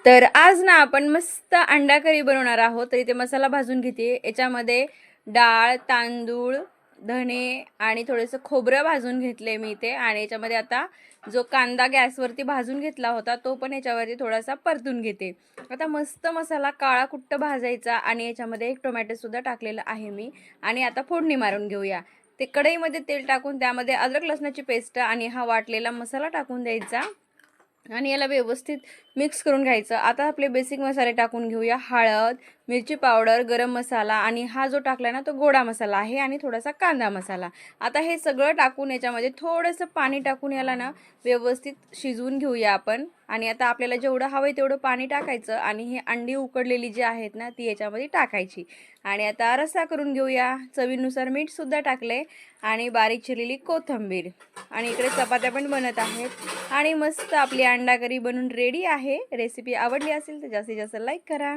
तर आज ना आपण मस्त अंडा करी बनवणार आहोत. तर इथे मसाला भाजून घेते. याच्यामध्ये डाळ, तांदूळ, धणे आणि थोडंसं खोबरं भाजून घेतले मी इथे. आणि याच्यामध्ये आता जो कांदा गॅसवरती भाजून घेतला होता तो पण याच्यावरती थोडासा परतून घेते. आता मस्त मसाला काळा कुट्ट भाजायचा आणि याच्यामध्ये एक टोमॅटो सुद्धा टाकलेला आहे मी. आणि आता फोडणी मारून घेऊया. ते कढईमध्ये तेल टाकून त्यामध्ये अद्रक लसणाची पेस्ट आणि हा वाटलेला मसाला टाकून द्यायचा आणि याला व्यवस्थित मिक्स करून घ्यायचं. आता आपले बेसिक मसाले टाकून घेऊया. हळद, मिरची पावडर, गरम मसाला आणि हा जो टाकला ना तो गोडा मसाला आहे आणि थोडासा कांदा मसाला. आता हे सगळं टाकून याच्यामध्ये थोडंसं पाणी टाकून याला ना व्यवस्थित शिजवून घेऊया आपण. आणि आता आपल्याला जेवढं हवं आहे तेवढं पाणी टाकायचं आणि हे अंडी उकडलेली जी आहेत ना ती याच्यामध्ये टाकायची. आणि आता रस्सा करून घेऊया. चवीनुसार मीठ सुद्धा टाकले आणि बारीक चिरलेली कोथिंबीर. आणि इकडे चपात्या पण बनत आहेत आणि मस्त आपली अंडा करी बनून रेडी आहे. रेसिपी आवडली असेल तर जास्तीत जास्त लाईक करा.